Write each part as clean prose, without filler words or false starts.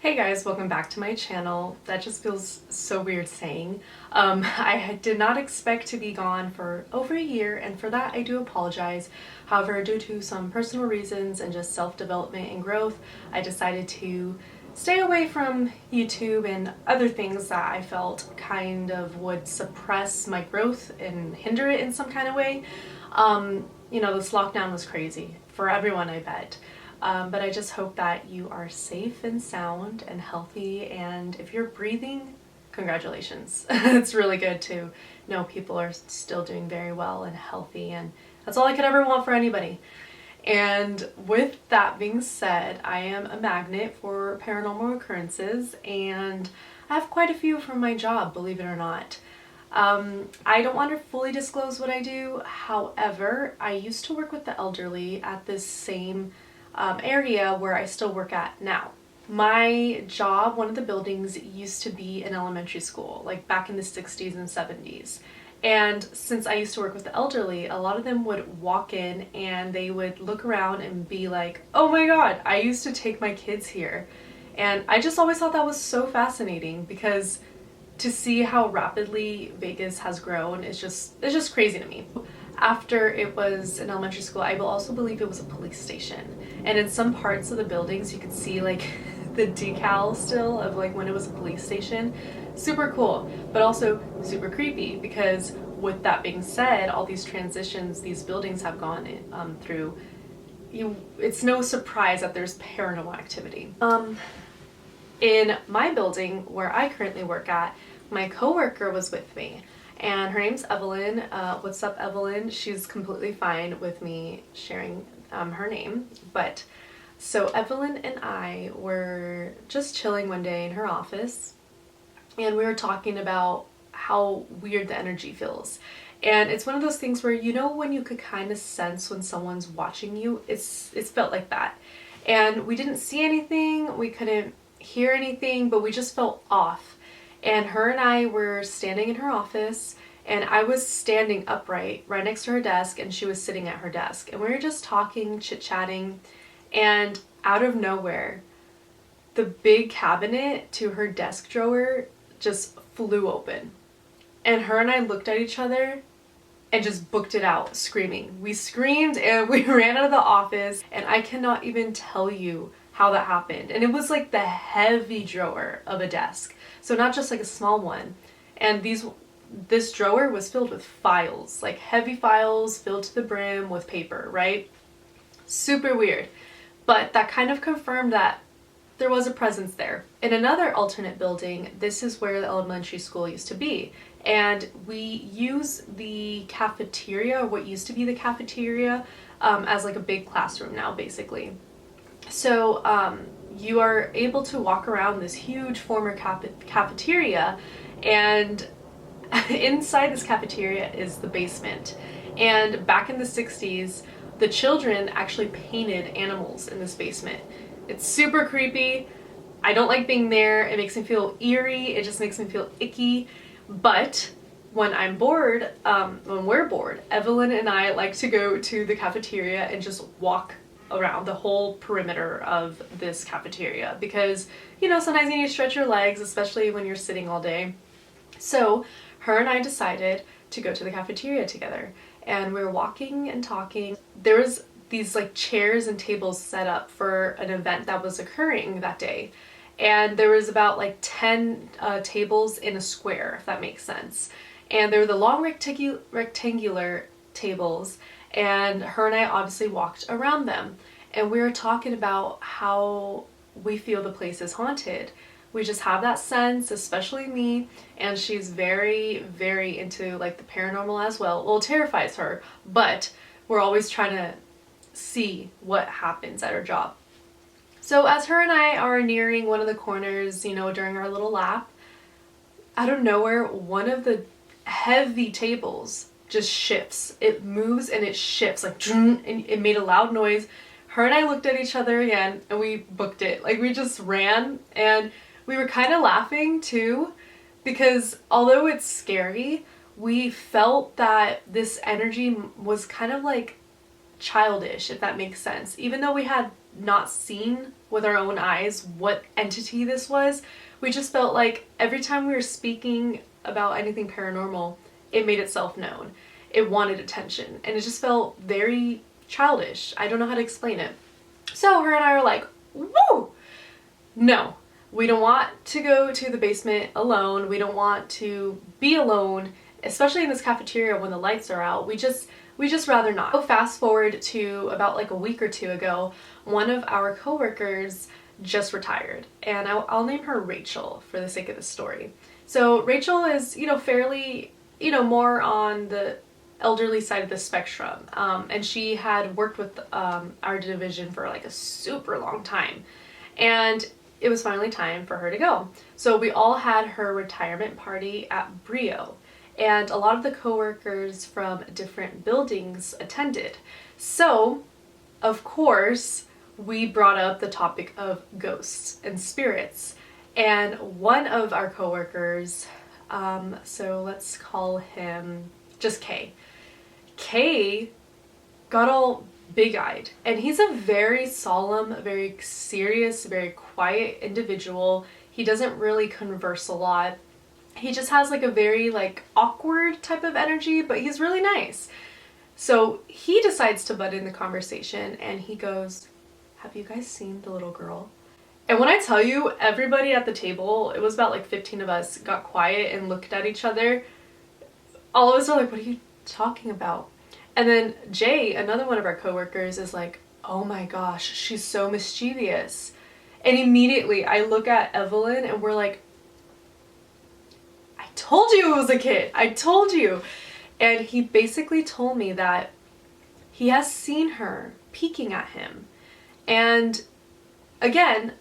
Hey guys, welcome back to my channel. That just feels so weird saying. I did not expect to be gone for over a year, and for that I do apologize. However, due to some personal reasons and just self-development and growth, I decided to stay away from YouTube and other things that I felt kind of would suppress my growth and hinder it in some kind of way. This lockdown was crazy for everyone, I bet. But I just hope that you are safe and sound and healthy, and if you're breathing, congratulations. It's really good to know people are still doing very well and healthy, and that's all I could ever want for anybody. And with that being said, I am a magnet for paranormal occurrences, and I have quite a few from my job, believe it or not. I don't want to fully disclose what I do. However, I used to work with the elderly at this same area where I still work at now. My job, one of the buildings, used to be an elementary school, like back in the 60s and 70s. And since I used to work with the elderly, a lot of them would walk in and they would look around and be like, oh my god, I used to take my kids here. And I just always thought that was so fascinating, because to see how rapidly Vegas has grown is just crazy to me. After it was an elementary school, I will also believe it was a police station. And in some parts of the buildings, you could see like the decal still of like when it was a police station. Super cool, but also super creepy, because with that being said, all these transitions these buildings have gone through, it's no surprise that there's paranormal activity. In my building where I currently work at, my coworker was with me, and her name's Evelyn. What's up, Evelyn? She's completely fine with me sharing her name. But so Evelyn and I were just chilling one day in her office, and we were talking about how weird the energy feels. And it's one of those things where, when you could kind of sense when someone's watching you, it's felt like that. And we didn't see anything, we couldn't hear anything, but we just felt off. And her and I were standing in her office, and I was standing upright right next to her desk, and she was sitting at her desk, and we were just talking, chit-chatting, and out of nowhere, the big cabinet to her desk drawer just flew open. And her and I looked at each other and just booked it out, screaming. We screamed and we ran out of the office, and I cannot even tell you how that happened. And it was like the heavy drawer of a desk, so not just like a small one. And this drawer was filled with files, like heavy files filled to the brim with paper, right? Super weird. But that kind of confirmed that there was a presence there. In another alternate building, this is where the elementary school used to be, and we use the cafeteria, or what used to be the cafeteria, as like a big classroom now, basically. So you are able to walk around this huge former cafeteria, and inside this cafeteria is the basement. And back in the 60s, the children actually painted animals in this basement. It's super creepy. I don't like being there. It makes me feel eerie. It just makes me feel icky. But when I'm bored, when we're bored, Evelyn and I like to go to the cafeteria and just walk around the whole perimeter of this cafeteria, because sometimes you need to stretch your legs, especially when you're sitting all day. So her and I decided to go to the cafeteria together, and we were walking and talking. There was these like chairs and tables set up for an event that was occurring that day, and there was about like 10 tables in a square, if that makes sense. And they were the long rectangular tables, and her and I obviously walked around them, and we were talking about how we feel the place is haunted. We just have that sense, especially me, and she's very, very into like the paranormal as well. Well, it terrifies her, but we're always trying to see what happens at her job. So as her and I are nearing one of the corners, during our little lap, out of nowhere, one of the heavy tables just shifts. It moves and it shifts, like, and it made a loud noise. Her and I looked at each other again, and we booked it. Like, we just ran, and we were kind of laughing too, because although it's scary, we felt that this energy was kind of like childish, if that makes sense. Even though we had not seen with our own eyes what entity this was. We just felt like every time we were speaking about anything paranormal, it made itself known. It wanted attention, and it just felt very childish. I don't know how to explain it. So her and I were like, woo! No, we don't want to go to the basement alone. We don't want to be alone, especially in this cafeteria when the lights are out. We just rather not. So fast forward to about like a week or two ago, one of our coworkers just retired, and I'll name her Rachel for the sake of the story. So Rachel is, fairly, more on the elderly side of the spectrum, and she had worked with our division for like a super long time, and it was finally time for her to go. So we all had her retirement party at Brio, and a lot of the coworkers from different buildings attended. So, of course, we brought up the topic of ghosts and spirits. And one of our coworkers, so let's call him just Kay. Kay got all big-eyed, and he's a very solemn, very serious, very quiet individual. He doesn't really converse a lot. He just has like a very like awkward type of energy, but he's really nice. So he decides to butt in the conversation, and he goes, "Have you guys seen the little girl?" And when I tell you, everybody at the table, it was about like 15 of us, got quiet and looked at each other. All of us are like, "What are you talking about?" And then Jay, another one of our coworkers, is like, "Oh my gosh, she's so mischievous." And immediately I look at Evelyn and we're like, "I told you it was a kid. I told you." And he basically told me that he has seen her peeking at him. And again,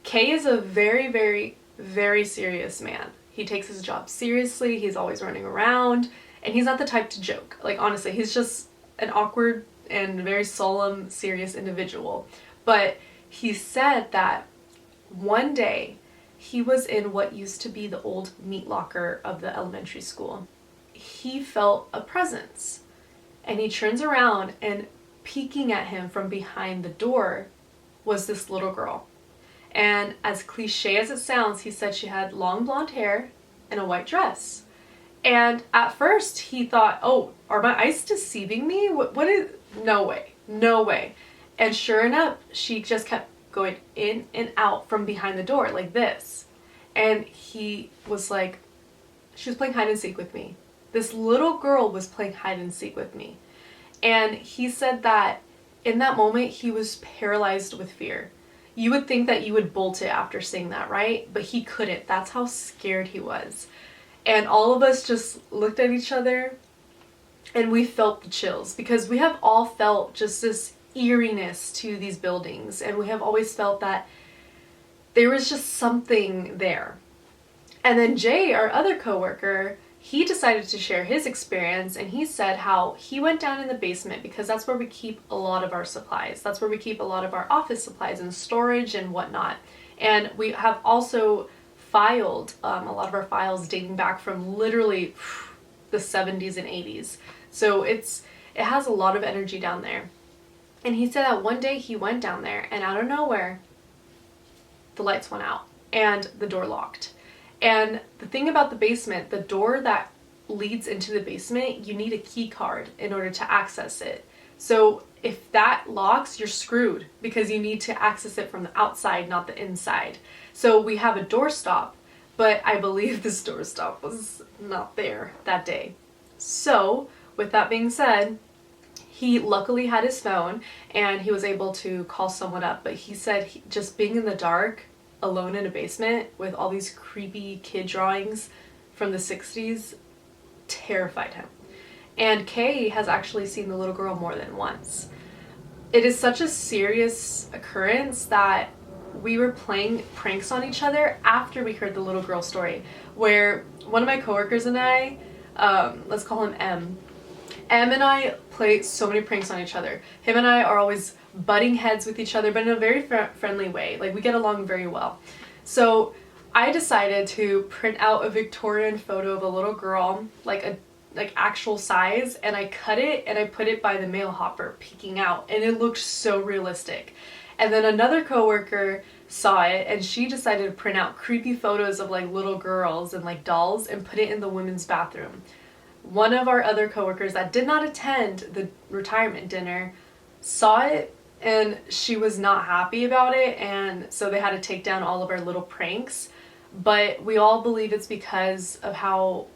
Kay is a very, very, very serious man. He takes his job seriously. He's always running around, and he's not the type to joke. Like, honestly, he's just an awkward and very solemn, serious individual. But he said that one day he was in what used to be the old meat locker of the elementary school. He felt a presence, and he turns around, and peeking at him from behind the door was this little girl. And as cliche as it sounds, he said she had long blonde hair and a white dress. And at first he thought, "Oh, are my eyes deceiving me? What is, no way, no way." And sure enough, she just kept going in and out from behind the door like this. And he was like, she was playing hide and seek with me. This little girl was playing hide and seek with me. And he said that in that moment, he was paralyzed with fear. You would think that you would bolt it after seeing that, right? But he couldn't. That's how scared he was. And all of us just looked at each other, and we felt the chills, because we have all felt just this eeriness to these buildings, and we have always felt that there was just something there. And then Jay, our other coworker, he decided to share his experience, and he said how he went down in the basement because that's where we keep a lot of our supplies. That's where we keep a lot of our office supplies and storage and whatnot. And we have also filed a lot of our files dating back from literally the 70s and 80s. So it has a lot of energy down there. And he said that one day he went down there, and out of nowhere, the lights went out and the door locked. And the thing about the basement, the door that leads into the basement, you need a key card in order to access it. So if that locks, you're screwed, because you need to access it from the outside, not the inside. So we have a doorstop, but I believe this doorstop was not there that day. So with that being said, he luckily had his phone and he was able to call someone up. But he said just being in the dark, alone in a basement with all these creepy kid drawings from the 60s terrified him. And Kay has actually seen the little girl more than once. It is such a serious occurrence that we were playing pranks on each other after we heard the little girl story, where one of my coworkers and I, let's call him M and I play so many pranks on each other. Him and I are always butting heads with each other, but in a very friendly way. Like, we get along very well. So I decided to print out a Victorian photo of a little girl, like actual size, and I cut it and I put it by the mail hopper peeking out, and it looked so realistic. And then another coworker saw it and she decided to print out creepy photos of like little girls and like dolls and put it in the women's bathroom. One of our other coworkers that did not attend the retirement dinner saw it and she was not happy about it, and so they had to take down all of our little pranks. But we all believe it's because of how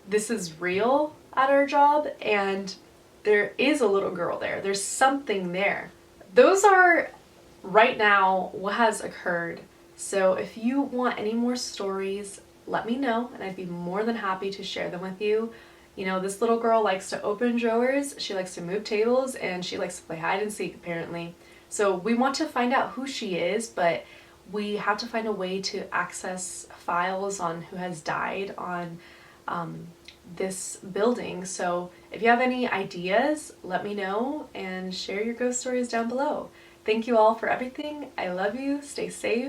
this is real at our job, and there is a little girl there. There's something there. Those are right now what has occurred. So if you want any more stories, let me know and I'd be more than happy to share them with you. You know, this little girl likes to open drawers, she likes to move tables, and she likes to play hide and seek apparently. So we want to find out who she is, but we have to find a way to access files on who has died on this building. So if you have any ideas, let me know and share your ghost stories down below. Thank you all for everything. I love you. Stay safe.